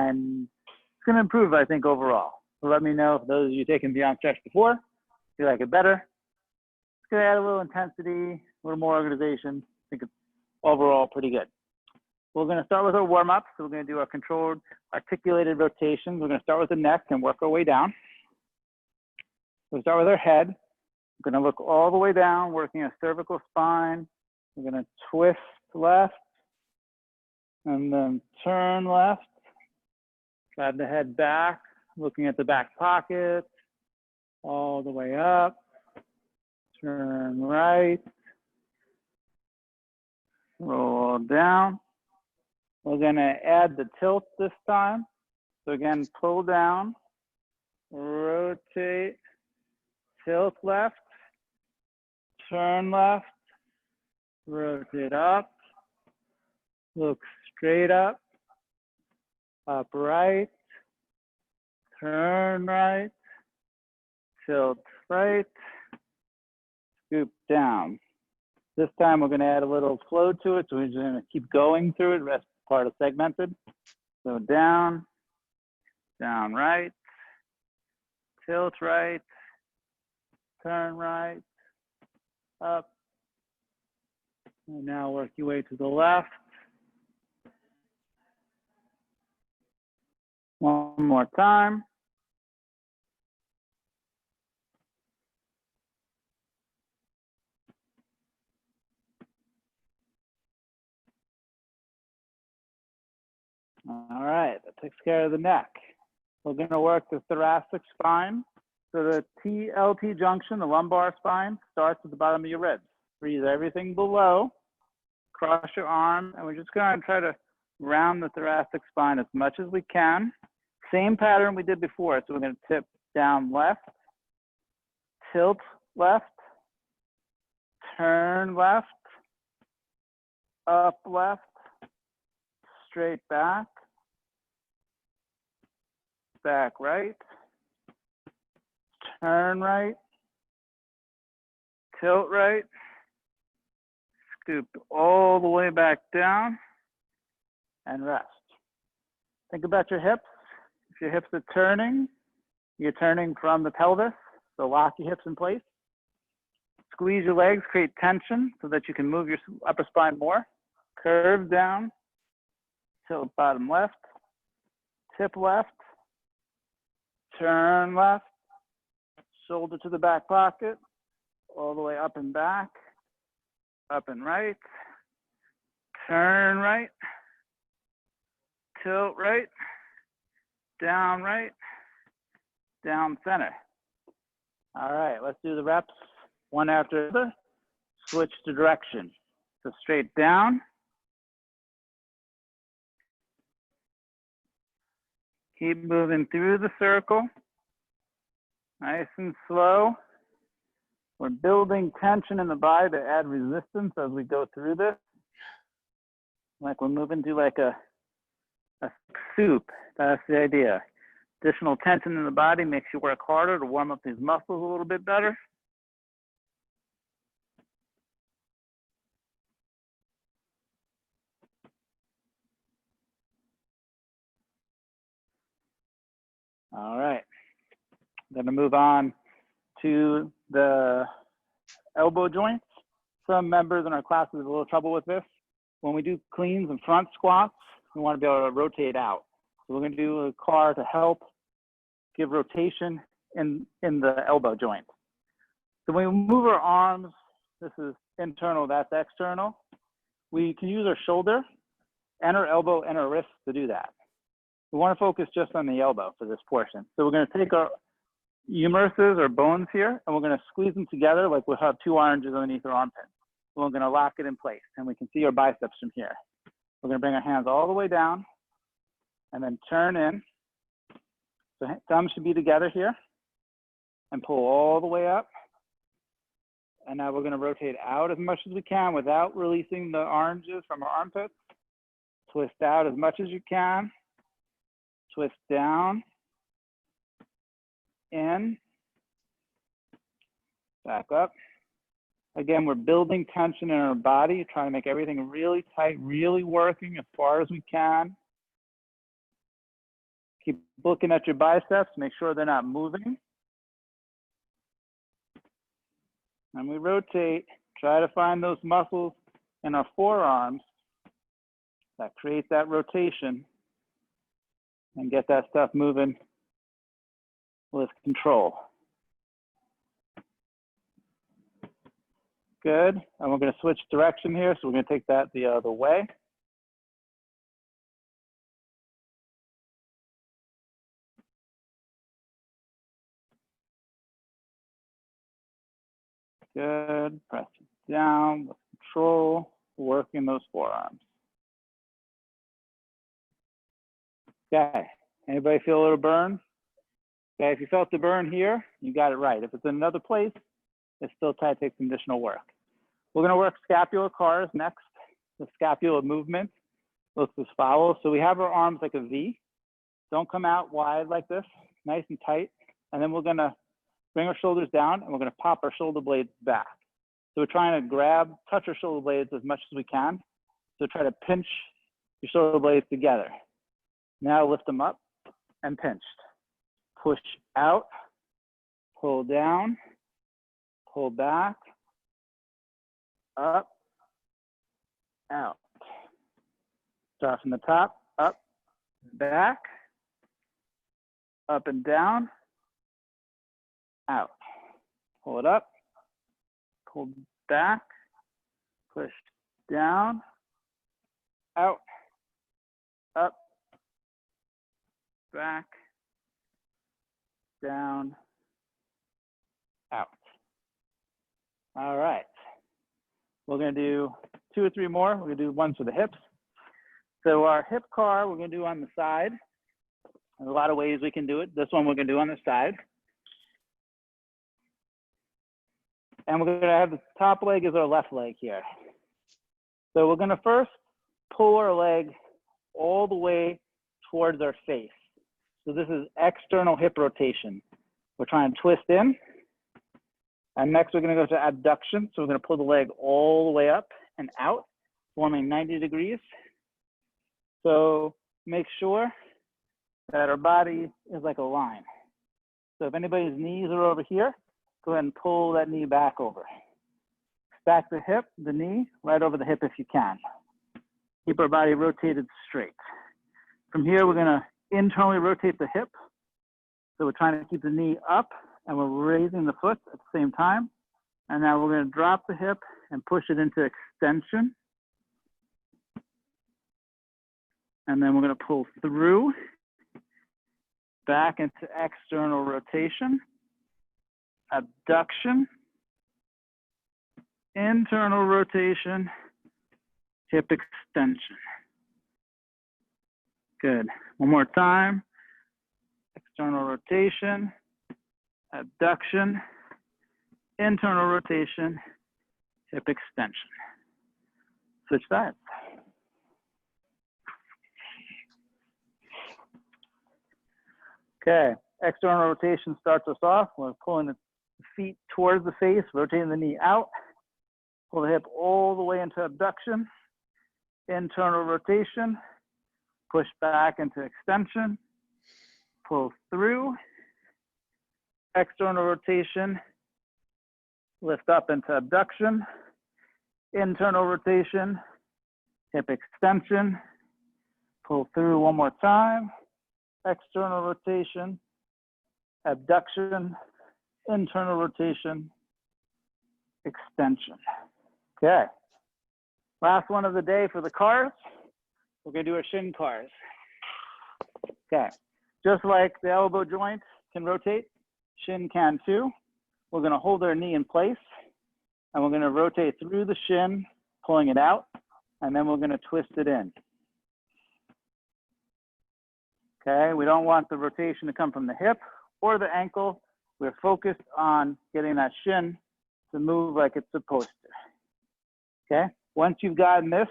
And it's going to improve, I think, overall. So let me know if those of you taking Beyond Stretch before, if you like it better. It's going to add a little intensity, a little more organization. I think it's overall pretty good. We're going to start with our warm-up. So we're going to do our controlled articulated rotations. We're going to start with the neck and work our way down. We'll start with our head. We're going to look all the way down, working a cervical spine. We're going to twist left and then turn left. Slide the head back, looking at the back pocket, all the way up. Turn right. Roll down. We're going to add the tilt this time. So again, pull down, rotate, tilt left, turn left, rotate up, look straight up, right, turn right, tilt right, scoop down. This time we're going to add a little flow to it, so we're just going to keep going through it. That's part of segmented. So down, down right, tilt right, turn right, up. And now work your way to the left. One more time. All right, that takes care of the neck. We're going to work the thoracic spine. So the TLT junction, the lumbar spine, starts at the bottom of your ribs. Breathe everything below, cross your arm, and we're just going to try to round the thoracic spine as much as we can. Same pattern we did before. So we're going to tip down left, tilt left, turn left, up left, straight back, back right, turn right, tilt right, scoop all the way back down, and rest. Think about your hips. If your hips are turning, you're turning from the pelvis, so lock your hips in place. Squeeze your legs, create tension so that you can move your upper spine more. Curve down, tilt bottom left, tip left, turn left, shoulder to the back pocket, all the way up and back, up and right, turn right, tilt right, down center. All right, let's do the reps one after the other. Switch to direction. So straight down. Keep moving through the circle. Nice and slow. We're building tension in the body to add resistance as we go through this. Like we're moving through like a soup. That's the idea. Additional tension in the body makes you work harder to warm up these muscles a little bit better. All right. I'm going to move on to the elbow joints. Some members in our class have a little trouble with this. When we do cleans and front squats, we want to be able to rotate out. So we're going to do a car to help give rotation in the elbow joint. So when we move our arms, this is internal, that's external. We can use our shoulder and our elbow and our wrist to do that. We want to focus just on the elbow for this portion. So we're going to take our humeruses or bones here, and we're going to squeeze them together like we'll have two oranges underneath our armpit. And we're going to lock it in place, and we can see our biceps from here. We're going to bring our hands all the way down, and then turn in. So thumbs should be together here, and pull all the way up. And now we're going to rotate out as much as we can without releasing the oranges from our armpits. Twist out as much as you can. Twist down, in, back up. Again, we're building tension in our body, trying to make everything really tight, really working as far as we can. Keep looking at your biceps, make sure they're not moving. And we rotate, try to find those muscles in our forearms that create that rotation and get that stuff moving with control. Good, and we're gonna switch direction here, so we're gonna take that the other way. Good, press it down with control, working those forearms. Okay, anybody feel a little burn? Okay, if you felt the burn here, you got it right. If it's in another place, it's still tight, takes some additional work. We're gonna work scapular cars next. The scapula movement looks as follows. So we have our arms like a V. Don't come out wide like this, nice and tight. And then we're gonna bring our shoulders down and we're gonna pop our shoulder blades back. So we're trying to grab, touch our shoulder blades as much as we can. So try to pinch your shoulder blades together. Now lift them up and pinched. Push out, pull down, pull back, up, out. Start from the top, up, back, up and down, out. Pull it up, pull back, push down, out, up, back, down, out. All right. We're going to do 2 or 3 more. We're going to do one for the hips. So our hip car, we're going to do on the side. There's a lot of ways we can do it. This one we're going to do on the side. And we're going to have the top leg is our left leg here. So we're going to first pull our leg all the way towards our face. So this is external hip rotation. We're trying to twist in. And next we're going to go to abduction. So we're going to pull the leg all the way up and out, forming 90 degrees. So make sure that our body is like a line. So if anybody's knees are over here, go ahead and pull that knee back over. Stack the hip, the knee, right over the hip if you can. Keep our body rotated straight. From here, we're going to internally rotate the hip. So we're trying to keep the knee up and we're raising the foot at the same time. And now we're going to drop the hip and push it into extension. And then we're going to pull through, back into external rotation, abduction, internal rotation, hip extension. Good. One more time. External rotation, abduction, internal rotation, hip extension. Switch sides. Okay, external rotation starts us off. We're pulling the feet towards the face, rotating the knee out. Pull the hip all the way into abduction, internal rotation, push back into extension, pull through, external rotation, lift up into abduction, internal rotation, hip extension, pull through one more time, external rotation, abduction, internal rotation, extension. Okay, last one of the day for the cars. We're gonna do our shin cars. Okay, just like the elbow joint can rotate, shin can too. We're gonna hold our knee in place and we're gonna rotate through the shin, pulling it out, and then we're gonna twist it in. Okay, we don't want the rotation to come from the hip or the ankle. We're focused on getting that shin to move like it's supposed to. Okay, once you've gotten this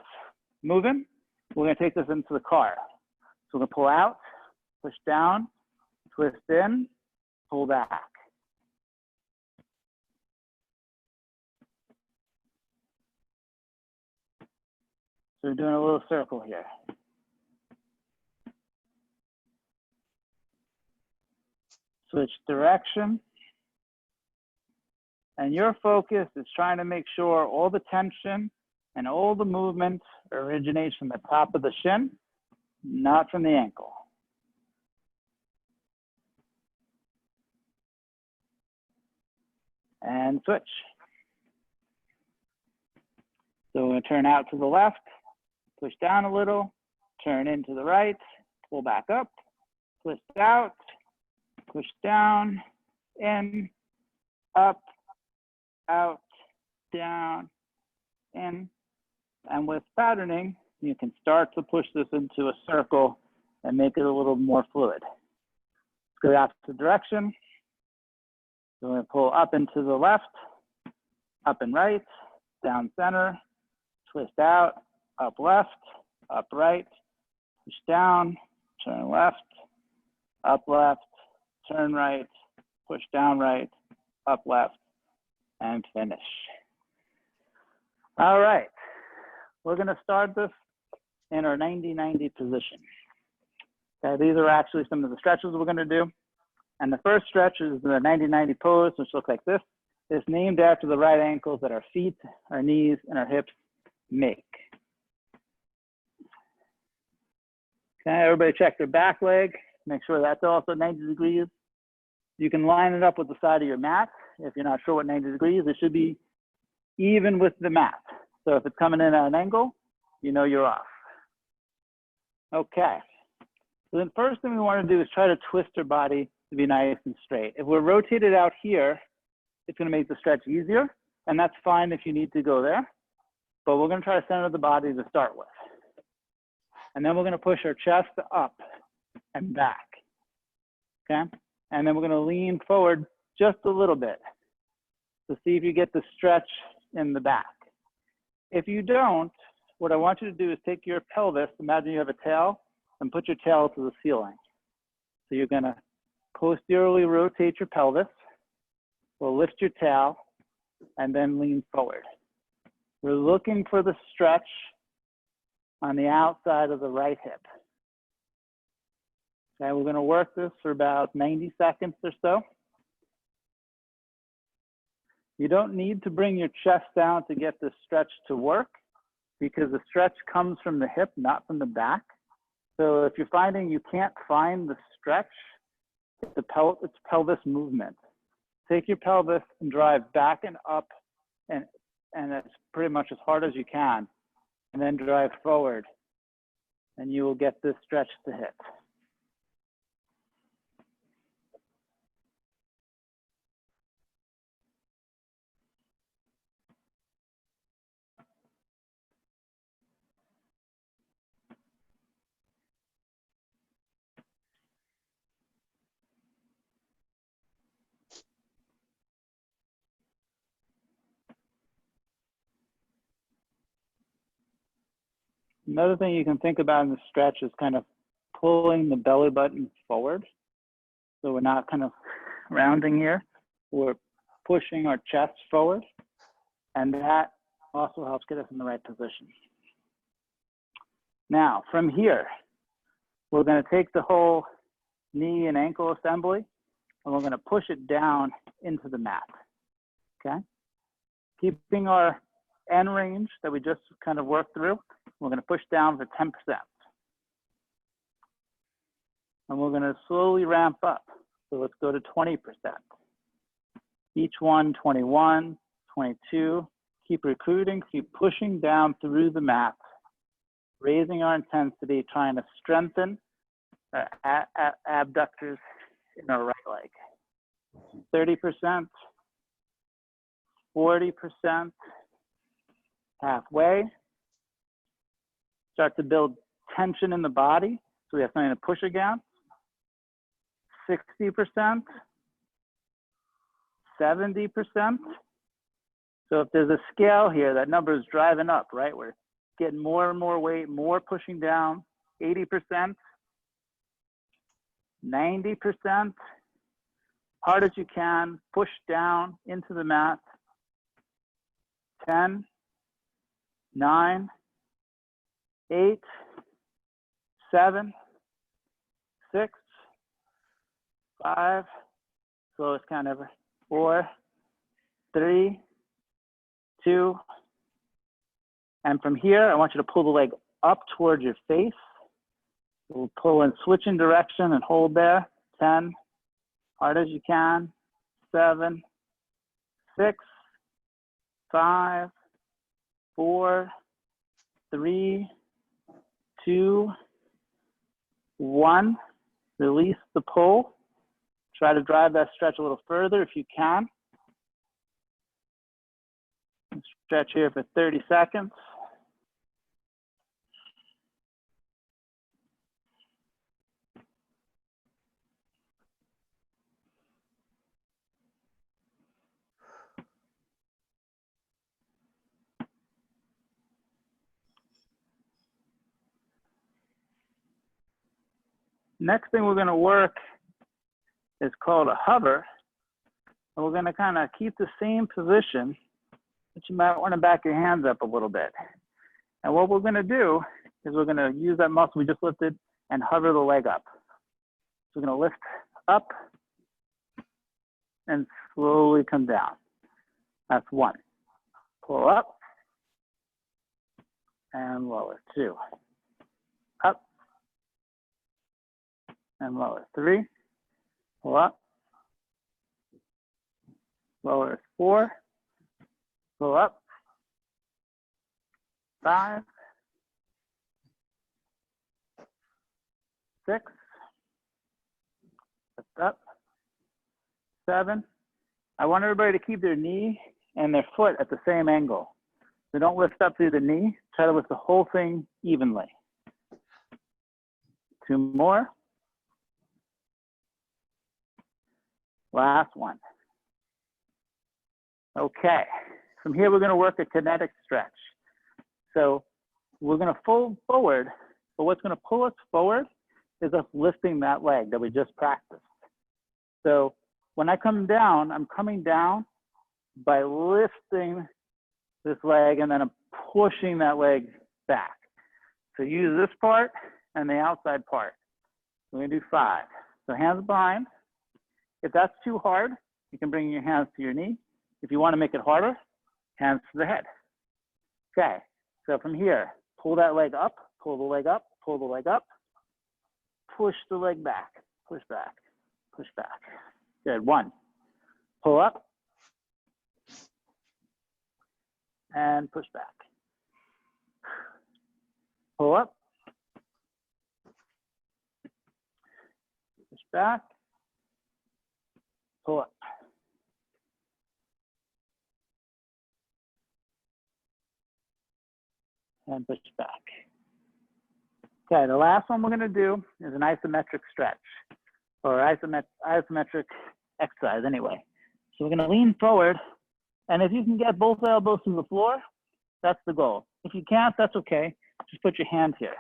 moving, we're gonna take this into the car. So we're gonna pull out, push down, twist in, pull back. So we're doing a little circle here. Switch direction. And your focus is trying to make sure all the tension and all the movement originates from the top of the shin, not from the ankle. And switch. So we're going to turn out to the left, push down a little, turn into the right, pull back up, twist out, push down, in, up, out, down, in. And with patterning, you can start to push this into a circle and make it a little more fluid. Let's go the opposite direction. So we're going to pull up and to the left, up and right, down center, twist out, up left, up right, push down, turn left, up left, turn right, push down right, up left, and finish. All right, we're going to start this in our 90-90 position. Okay, these are actually some of the stretches we're going to do. And the first stretch is the 90-90 pose, which looks like this. It's named after the right ankles that our feet, our knees, and our hips make. Okay, everybody check their back leg. Make sure that's also 90 degrees. You can line it up with the side of your mat. If you're not sure what 90 degrees, it should be even with the mat. So if it's coming in at an angle, you know you're off. Okay. So the first thing we want to do is try to twist our body to be nice and straight. If we're rotated out here, it's going to make the stretch easier, and that's fine if you need to go there. But we're going to try to center the body to start with. And then we're going to push our chest up and back. Okay? And then we're going to lean forward just a little bit to see if you get the stretch in the back. If you don't, what I want you to do is take your pelvis, imagine you have a tail, and put your tail to the ceiling. So you're going to posteriorly rotate your pelvis, we'll lift your tail, and then lean forward. We're looking for the stretch on the outside of the right hip. Okay, we're going to work this for about 90 seconds or so. You don't need to bring your chest down to get this stretch to work because the stretch comes from the hip, not from the back. So if you're finding you can't find the stretch, it's pelvis movement. Take your pelvis and drive back and up, and it's pretty much as hard as you can, and then drive forward, and you will get this stretch to hit. Another thing you can think about in the stretch is kind of pulling the belly button forward. So we're not kind of rounding here. We're pushing our chest forward. And that also helps get us in the right position. Now, from here, we're going to take the whole knee and ankle assembly, and we're going to push it down into the mat. Okay? Keeping our end range that we just kind of worked through, we're going to push down for 10%. And we're going to slowly ramp up. So let's go to 20%. Each one, 21, 22. Keep recruiting, keep pushing down through the mat, raising our intensity, trying to strengthen our abductors in our right leg. 30%, 40%, halfway. Start to build tension in the body, so we have something to push against. 60%, 70%. So if there's a scale here, that number is driving up, right? We're getting more and more weight, more pushing down. 80%, 90%. Hard as you can, push down into the mat. 10, 9, 8, 7, 6, 5, slowest count ever. 4, 3, 2, and from here, I want you to pull the leg up towards your face. We'll pull in switching direction and hold there. 10, hard as you can. 7, 6, 5, 4, 3, 2, 1. Release the pull. Try to drive that stretch a little further if you can. Stretch here for 30 seconds. Next thing we're going to work is called a hover. And we're going to kind of keep the same position, but you might want to back your hands up a little bit. And what we're going to do is we're going to use that muscle we just lifted and hover the leg up. So we're going to lift up and slowly come down. That's 1. Pull up and lower. 2. Up and lower. 3. Pull up. Lower. 4. Pull up. 5. 6. Lift up. 7. I want everybody to keep their knee and their foot at the same angle. So don't lift up through the knee. Try to lift the whole thing evenly. 2 more. Last one. Okay. From here, we're going to work a kinetic stretch. So we're going to fold forward, but what's going to pull us forward is us lifting that leg that we just practiced. So when I come down, I'm coming down by lifting this leg and then I'm pushing that leg back. So use this part and the outside part. We're going to do 5. So hands behind. If that's too hard, you can bring your hands to your knee. If you want to make it harder, hands to the head. Okay, so from here, pull that leg up, pull the leg up, pull the leg up, push the leg back, push back, push back. Good, 1. Pull up and push back. Pull up, push back, pull up. And push back. Okay, the last one we're going to do is an isometric stretch, or isometric exercise anyway. So we're going to lean forward, and if you can get both elbows to the floor, that's the goal. If you can't, that's okay. Just put your hand here.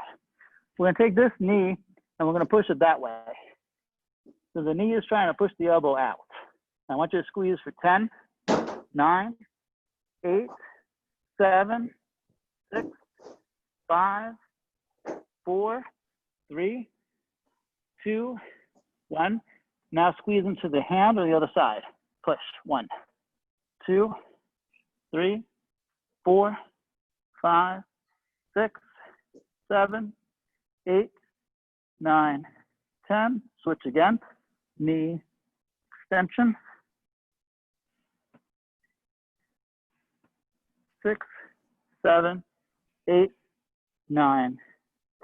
We're going to take this knee, and we're going to push it that way. So the knee is trying to push the elbow out. I want you to squeeze for 10, 9, 8, 7, 6, 5, 4, 3, 2, 1. Now squeeze into the hand or the other side. Push. 1, 2, 3, 4, 5, 6, 7, 8, 9, 10. Switch again. Knee extension. 6, 7, 8, 9,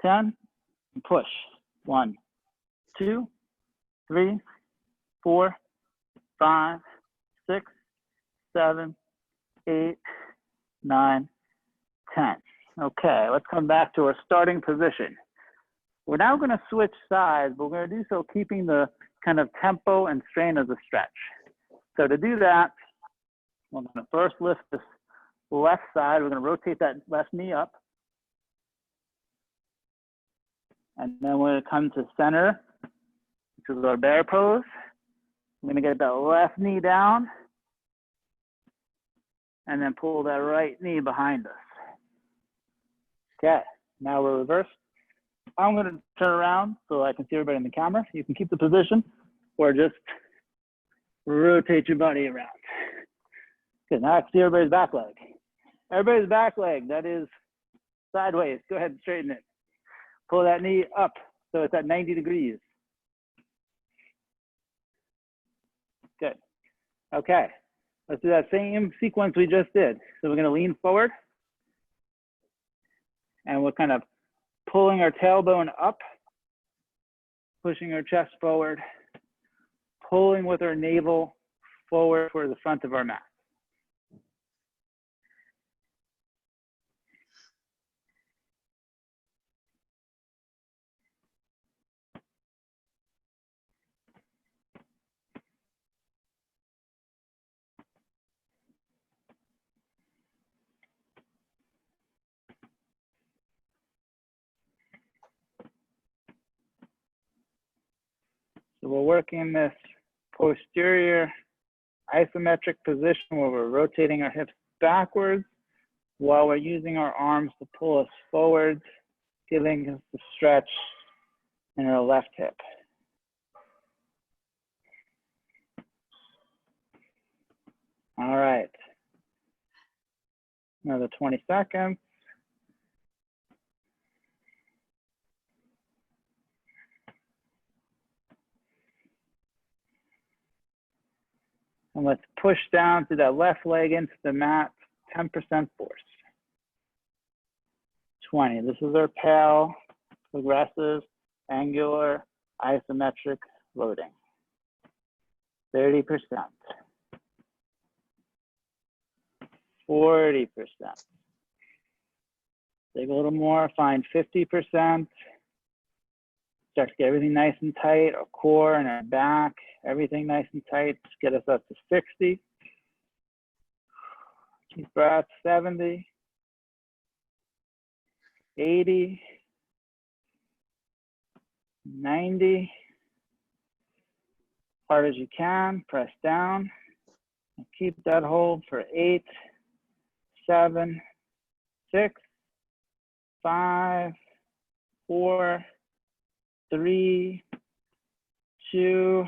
10, and push. 1, 2, 3, 4, 5, 6, 7, 8, 9, 10. Okay, let's come back to our starting position. We're now going to switch sides, but we're going to do so keeping the kind of tempo and strain of the stretch. So to do that, we're going to first lift this left side. We're going to rotate that left knee up. And then we're going to come to center, which is our bear pose. We're going to get that left knee down and then pull that right knee behind us. Okay, now we're reversed. I'm going to turn around so I can see everybody in the camera. You can keep the position or just rotate your body around. Good, now I can see everybody's back leg. Everybody's back leg, that is sideways. Go ahead and straighten it. Pull that knee up so it's at 90 degrees. Good. Okay, let's do that same sequence we just did. So we're gonna lean forward and we're kind of pulling our tailbone up, pushing our chest forward, pulling with our navel forward toward the front of our mat. So we're working this posterior isometric position where we're rotating our hips backwards while we're using our arms to pull us forward, giving us the stretch in our left hip. All right. Another 20 seconds. And let's push down to that left leg into the mat, 10% force. 20, this is our pale, progressive, angular, isometric loading. 30%. 40%. Take a little more, find 50%. Start to get everything nice and tight, our core and our back, everything nice and tight. Just get us up to 60. Deep breath, 70, 80, 90. Hard as you can, press down. And keep that hold for 8, 7, 6, 5, 4, 3, 2,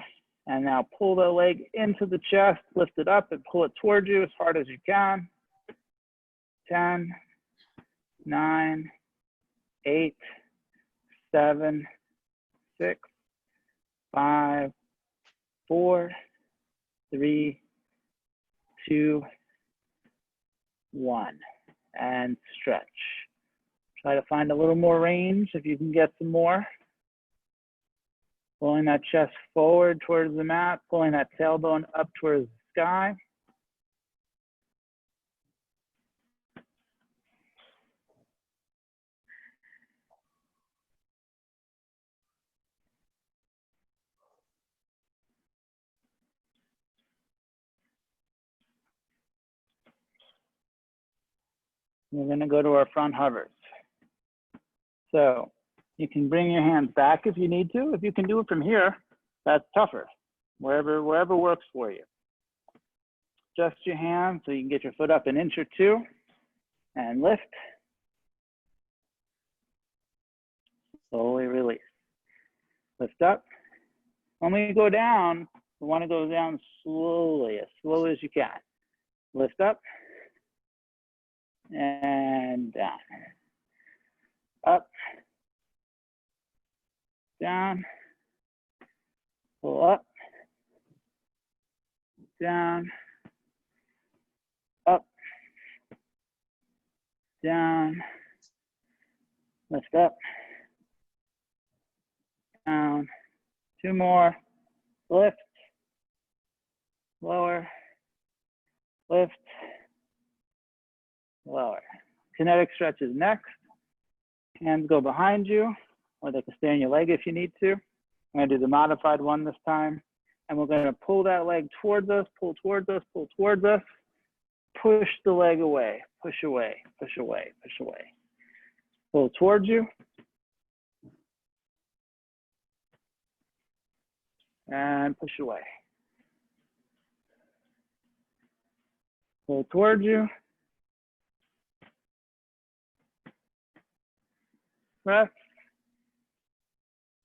and now pull the leg into the chest, lift it up and pull it towards you as hard as you can. 10, 9, 8, 7, 6, 5, 4, 3, 2, 1, and stretch. Try to find a little more range if you can get some more. Pulling that chest forward towards the mat, pulling that tailbone up towards the sky. We're going to go to our front hovers. So you can bring your hands back if you need to. If you can do it from here, that's tougher. Wherever works for you. Adjust your hands so you can get your foot up an inch or two and lift. Slowly release. Lift up. When we go down, we want to go down slowly as you can. Lift up and down. Up, down, pull up, down, up, down, lift up, down, 2 more, lift, lower, lift, lower. Kinetic stretch is next. Hands go behind you, or they can stay on your leg if you need to. I'm going to do the modified one this time. And we're going to pull that leg towards us, pull towards us, pull towards us. Push the leg away, push away, push away, push away. Pull towards you. And push away. Pull towards you. Press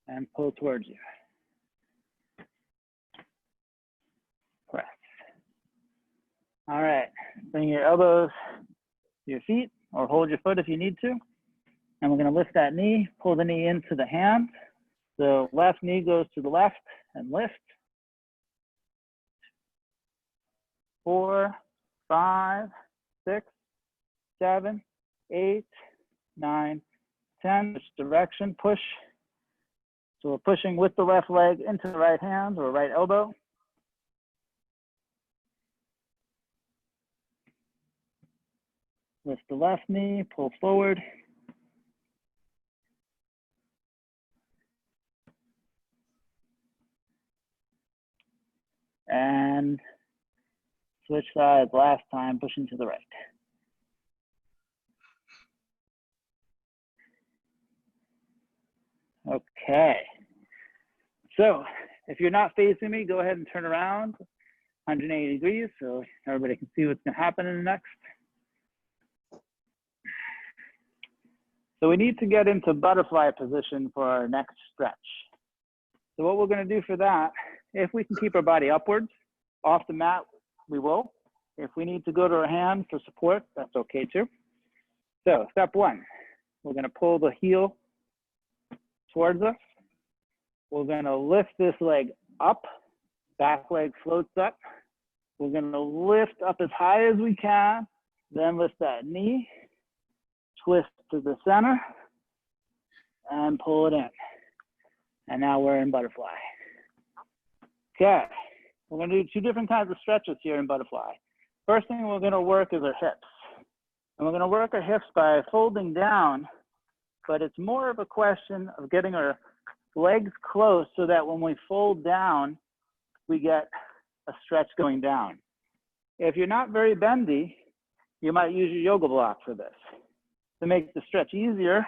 and pull towards you. All right, bring your elbows to your feet or hold your foot if you need to. And we're gonna lift that knee, pull the knee into the hand. The left knee goes to the left and lift. 4, 5, 6, 7, 8, 9, 10. Which direction? Push. So we're pushing with the left leg into the right hand or right elbow. Lift the left knee, pull forward. And switch sides last time, pushing to the right. Okay. So if you're not facing me, go ahead and turn around 180 degrees so everybody can see what's gonna happen in the next. So we need to get into butterfly position for our next stretch. So what we're gonna do for that, if we can keep our body upwards, off the mat, we will. If we need to go to our hands for support, that's okay too. So step one, we're gonna pull the heel towards us. We're gonna lift this leg up, back leg floats up. We're gonna lift up as high as we can, then lift that knee, twist to the center, and pull it in. And now we're in butterfly. Okay, we're gonna do 2 different kinds of stretches here in butterfly. First thing we're gonna work is our hips. And we're gonna work our hips by folding down, but it's more of a question of getting our legs close so that when we fold down, we get a stretch going down. If you're not very bendy, you might use your yoga block for this. To make the stretch easier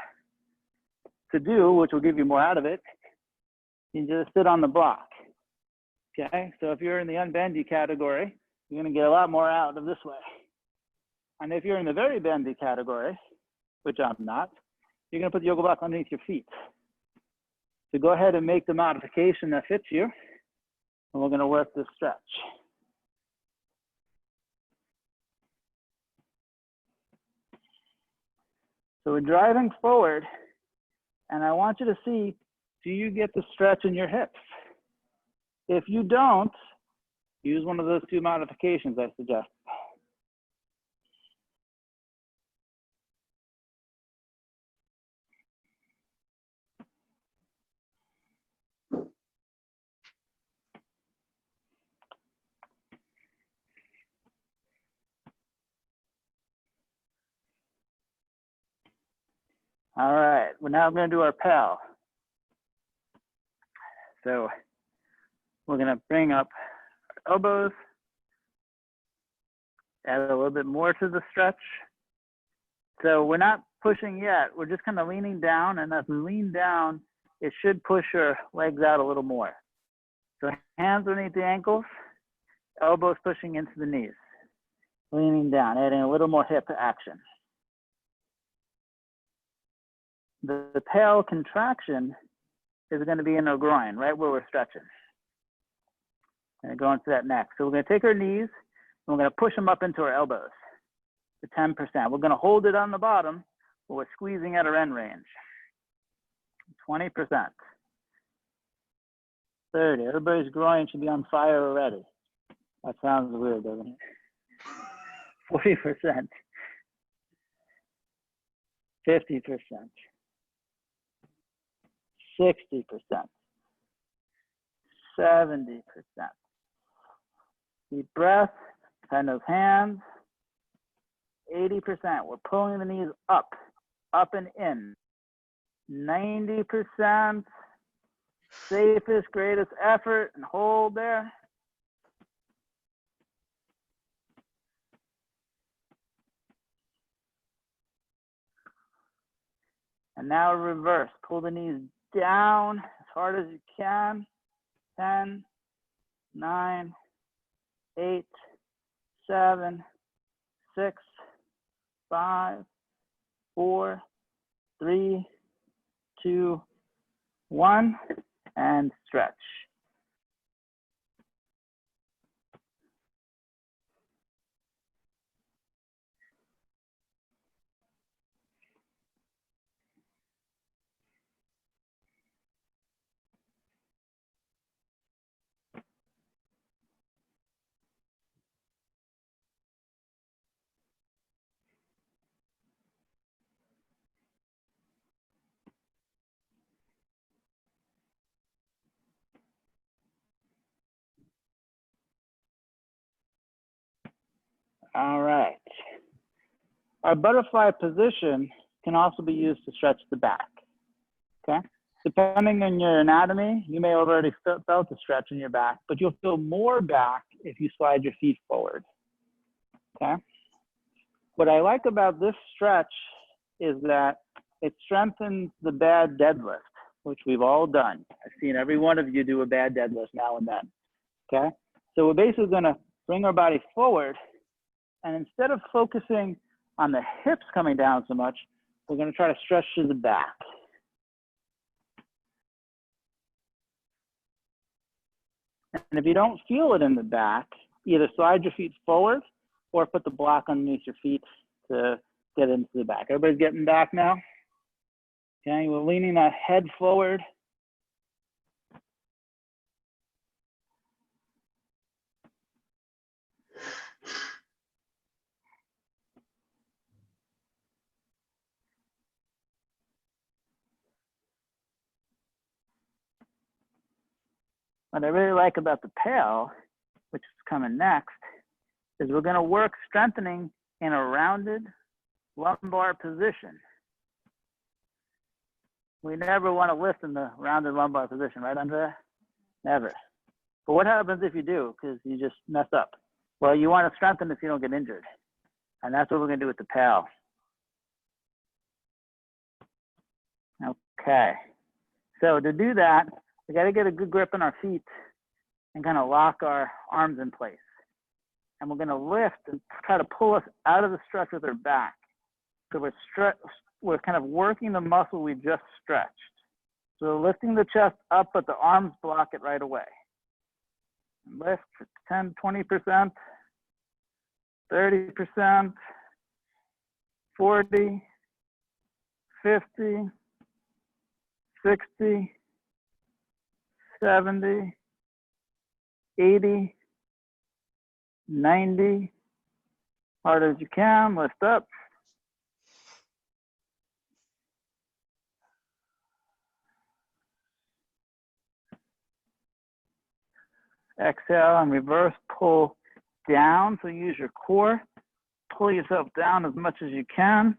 to do, which will give you more out of it, you just sit on the block. Okay, so if you're in the unbendy category, you're gonna get a lot more out of this way. And if you're in the very bendy category, which I'm not, you're gonna put the yoga block underneath your feet. So go ahead and make the modification that fits you, and we're gonna work this stretch. So we're driving forward, and I want you to see, do you get the stretch in your hips? If you don't, use one of those 2 modifications I suggest. All right, well now we're gonna do our PAL. So we're gonna bring up our elbows, add a little bit more to the stretch. So we're not pushing yet, we're just kind of leaning down, and as we lean down, it should push our legs out a little more. So hands underneath the ankles, elbows pushing into the knees, leaning down, adding a little more hip action. The PAL contraction is going to be in our groin, right where we're stretching. And go into that next. So we're going to take our knees, and we're going to push them up into our elbows to 10%. We're going to hold it on the bottom, but we're squeezing at our end range. 20%. 30. Everybody's groin should be on fire already. That sounds weird, doesn't it? 40%. 50%. 60%. 70%. Deep breath, kind of hands. 80%. We're pulling the knees up and in. 90%. Safest, greatest effort, and hold there. And now reverse. Pull the knees down as hard as you can. 10, 9, 8, 7, 6, 5, 4, 3, 2, 1, and stretch. All right. Our butterfly position can also be used to stretch the back, okay? Depending on your anatomy, you may have already felt a stretch in your back, but you'll feel more back if you slide your feet forward, okay? What I like about this stretch is that it strengthens the bad deadlift, which we've all done. I've seen every one of you do a bad deadlift now and then, okay? So we're basically gonna bring our body forward, and instead of focusing on the hips coming down so much, we're gonna try to stretch to the back. And if you don't feel it in the back, either slide your feet forward or put the block underneath your feet to get into the back. Everybody's getting back now? Okay, we're leaning that head forward. What I really like about the pail, which is coming next, is we're gonna work strengthening in a rounded lumbar position. We never wanna lift in the rounded lumbar position, right, Andrea? Never. But what happens if you do, because you just mess up? Well, you wanna strengthen if you don't get injured. And that's what we're gonna do with the pail. Okay, so to do that, we got to get a good grip on our feet and kind of lock our arms in place. And we're going to lift and try to pull us out of the stretch with our back. So we're kind of working the muscle we just stretched. So we're lifting the chest up, but the arms block it right away. Lift for 10, 20%, 30%, 40, 50, 60, 70, 80, 90, hard as you can, lift up. Exhale and reverse pull down, so use your core. Pull yourself down as much as you can.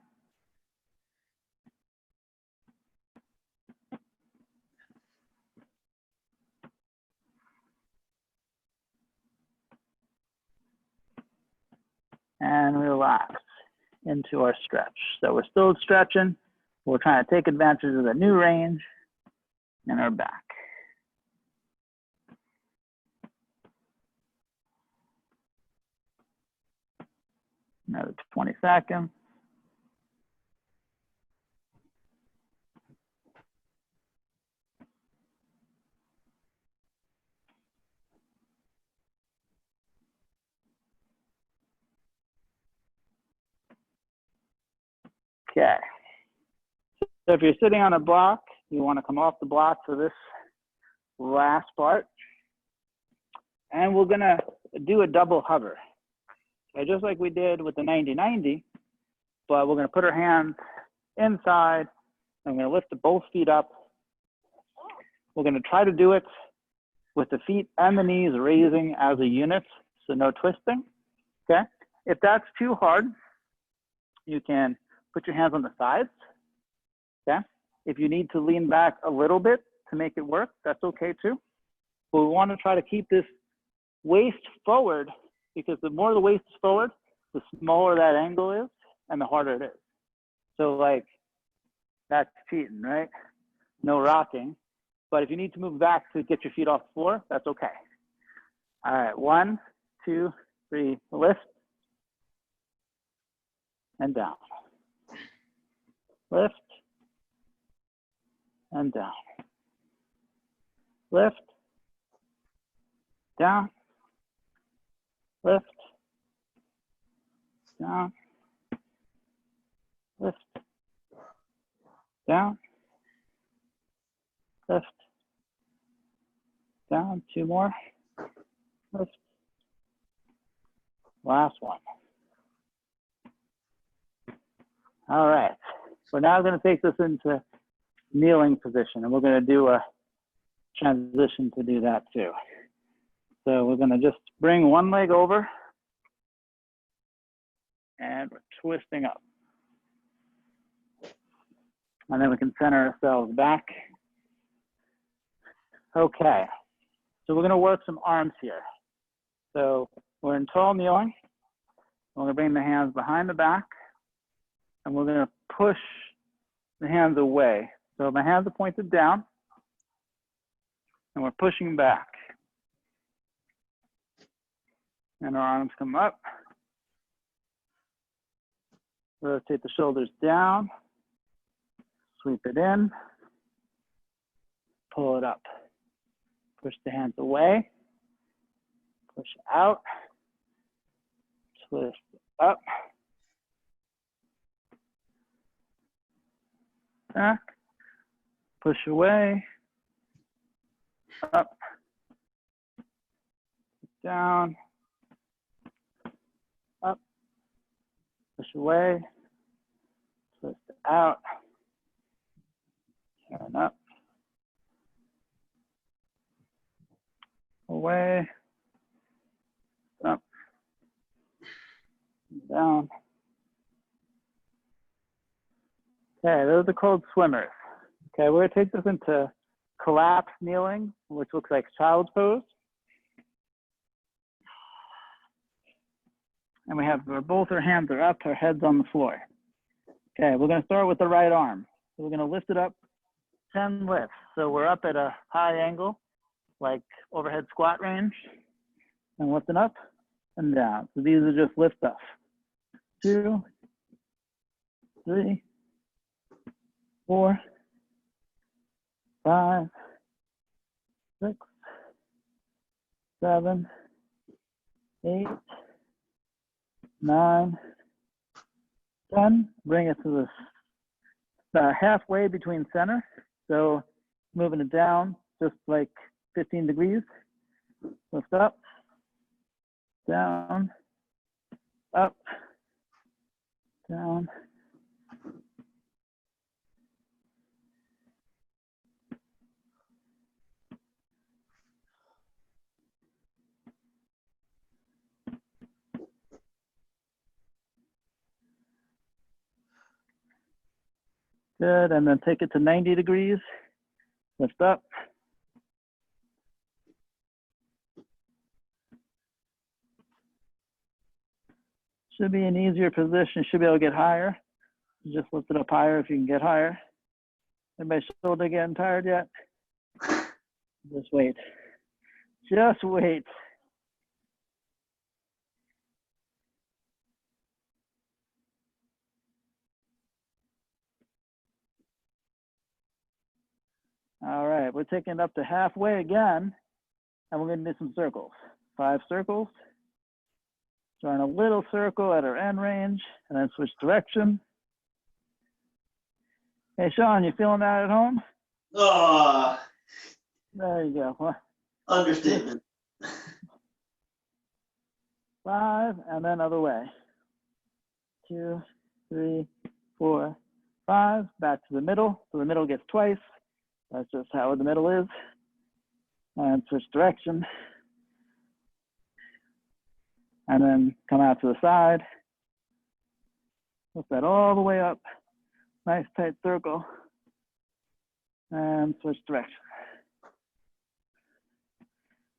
And relax into our stretch. So we're still stretching. We're trying to take advantage of the new range in our back. Another 20 seconds. Okay. So if you're sitting on a block, you want to come off the block for this last part. And we're going to do a double hover. Okay, just like we did with the 90-90, but we're going to put our hands inside. I'm going to lift both feet up. We're going to try to do it with the feet and the knees raising as a unit, so no twisting. Okay. If that's too hard, you can put your hands on the sides. Okay. If you need to lean back a little bit to make it work, that's okay too. But we want to try to keep this waist forward, because the more the waist is forward, the smaller that angle is and the harder it is. So like, that's cheating, right? No rocking. But if you need to move back to get your feet off the floor, that's okay. All right, 1, 2, 3, lift and down. Lift and down. Lift, down, lift, down, lift, down, lift, down, 2 more, lift, last one. All right, we're now going to take this into kneeling position, and we're going to do a transition to do that too. So we're going to just bring one leg over, and we're twisting up. And then we can center ourselves back. Okay, so we're gonna work some arms here. So we're in tall kneeling. We're gonna bring the hands behind the back, and we're gonna push the hands away. So my hands are pointed down, and we're pushing back. And our arms come up. Rotate the shoulders down, sweep it in, pull it up. Push the hands away, push out, twist up, back, push away, up, down, up, push away, twist out, turn up, away, up, down. Okay, those are called swimmers. Okay, we're gonna take this into collapsed kneeling, which looks like child's pose. And we have both our hands are up, our head's on the floor. Okay, we're gonna start with the right arm. So we're gonna lift it up 10 lifts. So we're up at a high angle, like overhead squat range, and lifting up and down. So these are just lift ups. 2, 3, 4, 5, 6, 7, 8, 9, 10. Bring it to the halfway between center. So moving it down just like 15 degrees. Lift up, down, up, down. Good, and then take it to 90 degrees. Lift up. Should be an easier position. Should be able to get higher. Just lift it up higher if you can get higher. Everybody's shoulder getting tired yet? Just wait. Just wait. All right, we're taking it up to halfway again, and we're gonna do some circles. 5 circles. Drawing a little circle at our end range, and then switch direction. Hey, Sean, you feeling that at home? Oh, There you go. Well, understatement. 5, and then other way. 2, 3, 4, 5. Back to the middle. So the middle gets twice. That's just how the middle is. And switch direction. And then come out to the side. Lift that all the way up. Nice tight circle. And switch direction.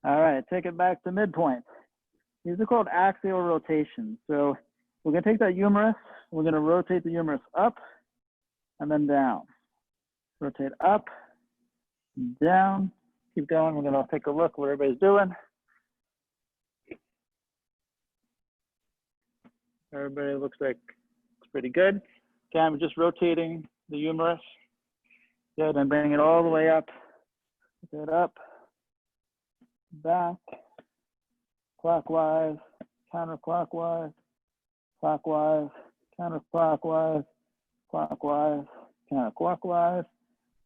All right, take it back to midpoint. These are called axial rotations. So we're gonna take that humerus, we're gonna rotate the humerus up and then down. Rotate up, down, keep going. We're gonna take a look what everybody's doing. Everybody looks like it's pretty good. Okay, I'm just rotating the humerus. Good, and bring it all the way up. Get up, back, clockwise, counterclockwise, clockwise, counterclockwise, clockwise, counterclockwise.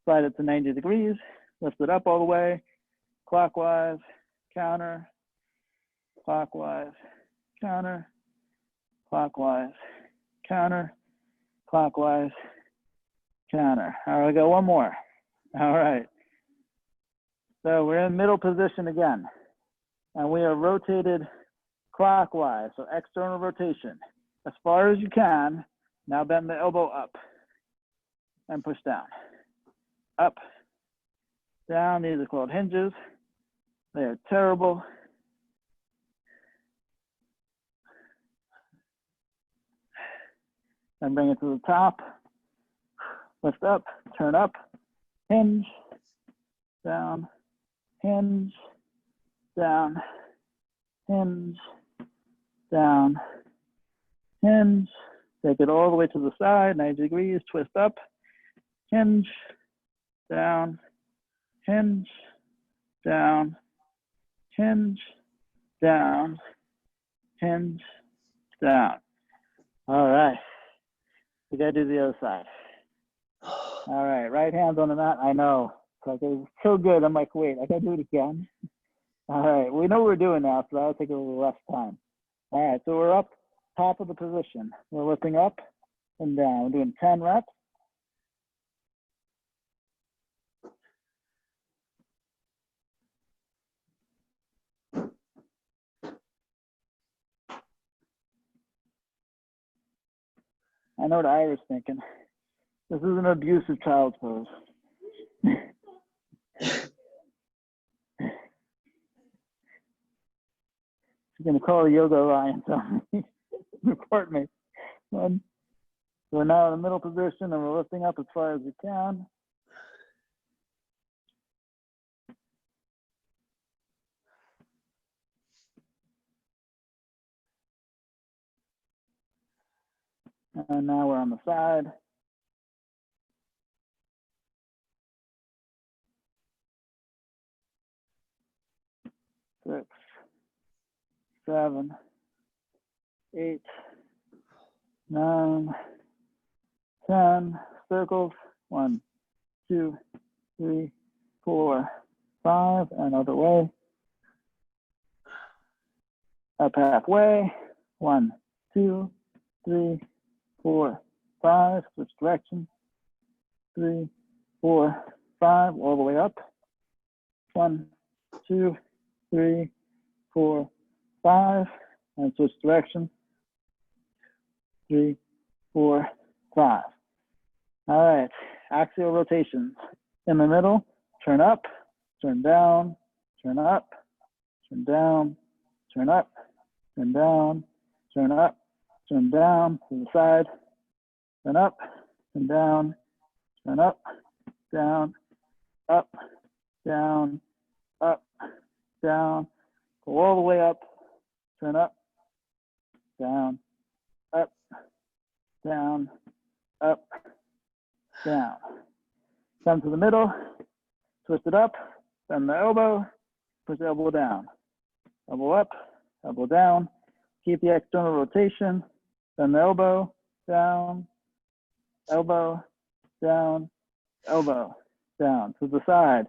Slide it to 90 degrees. Lift it up all the way. Clockwise, counter, clockwise, counter, clockwise, counter, clockwise, counter. All right, we got one more. All right. So we're in middle position again, and we are rotated clockwise, so external rotation. as far as you can. Now bend the elbow up and push down. Up, down. These are called hinges. They are terrible. And bring it to the top. Lift up, turn up, hinge, down, hinge, down, hinge, down, hinge. Take it all the way to the side, 90 degrees, twist up, hinge, down, hinge, down, hinge, down, hinge, down. All right. We gotta do the other side. All right, right hand on the mat. I know, it's like it was so good. I'm like, wait, I gotta do it again. All right, we know what we're doing now, so that'll take a little less time. All right, so we're up top of the position. We're lifting up and down. We're doing 10 reps. I know what Ira's thinking. This is an abusive child's pose. She's gonna call the yoga alliance on me. Report me. So we're now in the middle position and we're lifting up as far as we can. And now we're on the side. Six, 7, 8, 9, 10. Circles. 1, 2, 3, 4, 5. Another way. Up halfway. 1, 2, 3, 4, 5. Switch direction. 3, 4, 5. All the way up. 1, 2, 3, 4, 5. And switch direction. 3, 4, 5. All right. Axial rotations. In the middle, turn up, turn down, turn up, turn down, turn up, turn down, turn up, turn down to the side, turn up, turn down, turn up, down, up, down, up, down, go all the way up, turn up, down, up, down, up, down. Come to the middle, twist it up, bend the elbow, push the elbow down. Elbow up, elbow down. Keep the external rotation, bend the elbow, down, elbow, down, elbow, down. To the side.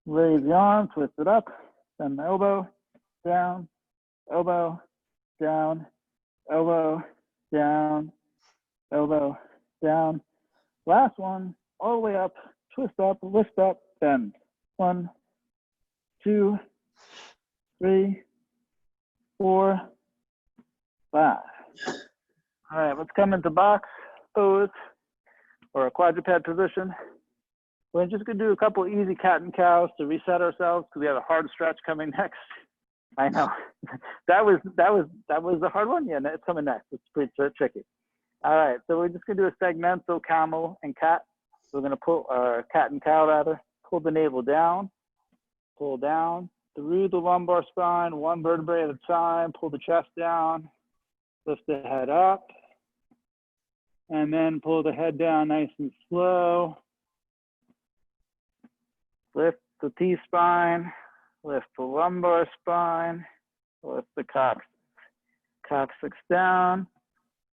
Raise the arm, twist it up, bend the elbow, down, elbow, down, elbow, down, elbow, down. Last one, all the way up, twist up, lift up, bend. 1, 2, 3, 4, 5. All right, let's come into box pose or a quadruped position. We're just gonna do a couple easy cat and cows to reset ourselves because we have a hard stretch coming next. I know that was a hard one. Yeah, it's coming next. It's pretty tricky. All right, so we're just gonna do a segmental camel and cat. So we're gonna pull cat and cow rather. Pull the navel down, pull down through the lumbar spine, one vertebrae at a time. Pull the chest down, lift the head up, and then pull the head down nice and slow. Lift the T-spine, lift the lumbar spine, lift the coccyx down,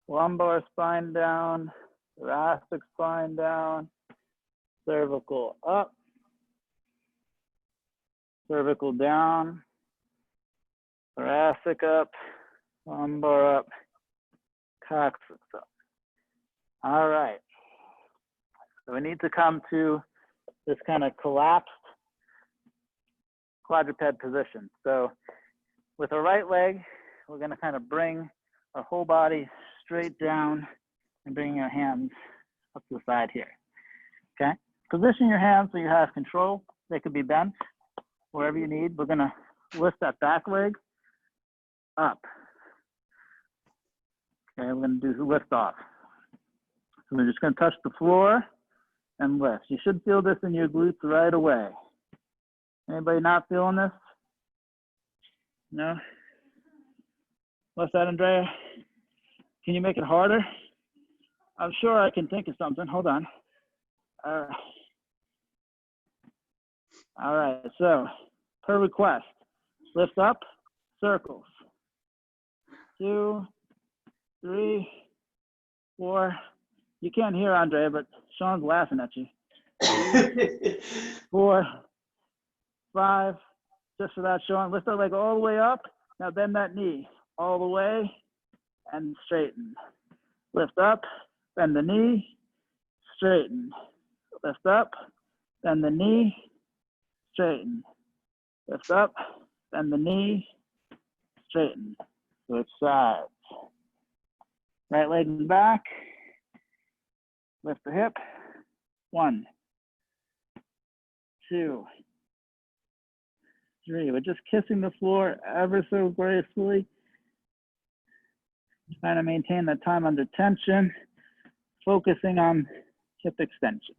lumbar spine down, thoracic spine down, cervical up, cervical down, thoracic up, lumbar up, coccyx up. All right. So we need to come to this kind of collapsed quadruped position. So with our right leg, we're going to kind of bring our whole body straight down and bring your hands up to the side here. Okay? Position your hands so you have control. They could be bent wherever you need. We're gonna lift that back leg up. Okay, we're gonna do lift off. So we're just gonna touch the floor and lift. You should feel this in your glutes right away. Anybody not feeling this? No? What's that, Andrea? Can you make it harder? I'm sure I can think of something. Hold on. All right, so per request, lift up, circles. 2, 3, 4. You can't hear Andrea, but Sean's laughing at you. 4, 5. Just for that, Sean. Lift that leg all the way up. Now bend that knee all the way and straighten. Lift up, bend the knee, straighten. Lift up, bend the knee, straighten. Lift up, bend the knee, straighten. Switch sides. Right leg is back. Lift the hip. 1, 2, 3. We're just kissing the floor ever so gracefully. Trying to maintain that time under tension, focusing on hip extension.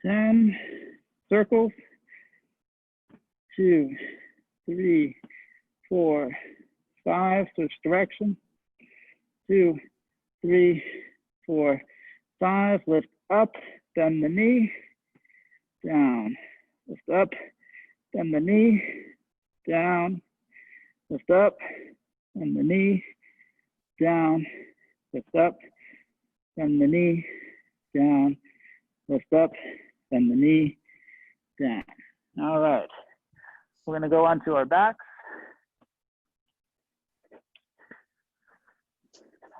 Ten circles. 2, 3, 4, 5. Switch direction. 2, 3, 4, 5. Lift up, bend the knee, down. Lift up, bend the knee, down. Lift up, bend the knee, down. Lift up, bend the knee, down. Lift up, bend the knee, down. All right. We're gonna go onto our backs.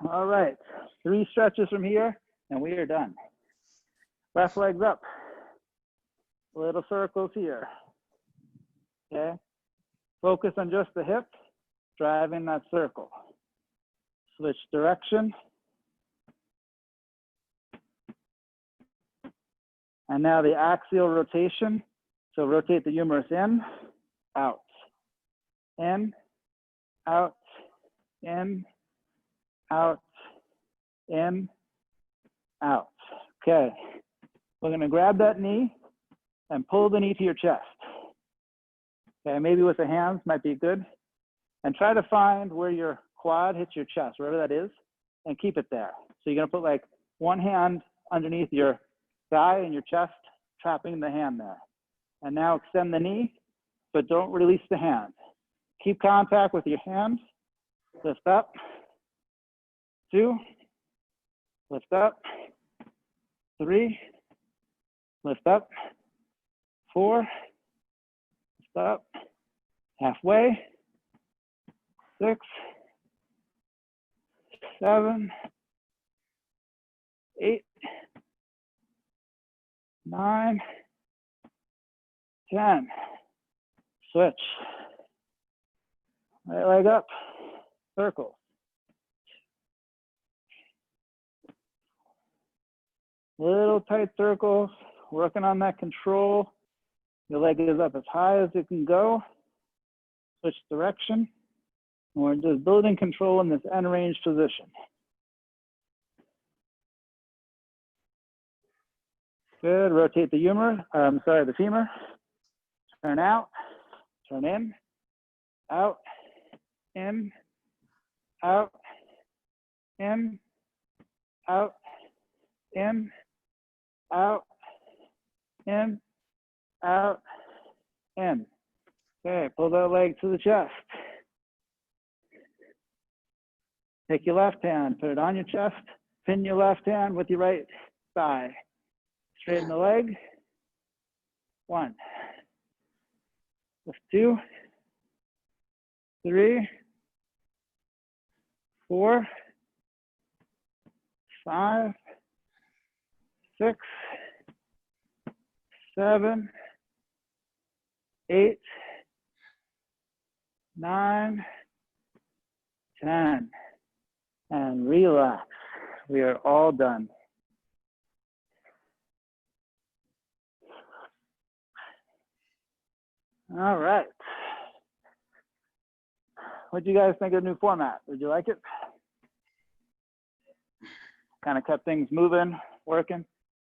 All right, 3 stretches from here, and we are done. Left leg's up. Little circles here. Okay. Focus on just the hip, driving that circle. Switch direction. And now the axial rotation. So rotate the humerus in, out, in, out, in, out, in, out. Okay. We're going to grab that knee and pull the knee to your chest. Okay, maybe with the hands might be good. And try to find where your quad hits your chest, wherever that is, and keep it there. So you're going to put like one hand underneath your thigh and your chest, trapping the hand there. And now extend the knee, but don't release the hand. Keep contact with your hand. Lift up. 2. Lift up. 3. Lift up. 4. Lift up. Halfway. 6. 7. 8. 9. 10. Switch. Right leg up. Circle. Little tight circles. Working on that control. Your leg is up as high as it can go. Switch direction. And we're just building control in this end range position. Good. Rotate the the femur. Turn out. Turn in. Out. In. Out. In. Out. In. Out. In. Out. In. Okay. Pull that leg to the chest. Take your left hand, put it on your chest, pin your left hand with your right thigh. Straighten the leg. 1. Lift 2. 3. 4. 5. 6. 7. 8, 9, 10, and relax. We are all done. All right. What do you guys think of the new format? Did you like it? Kind of kept things moving, working?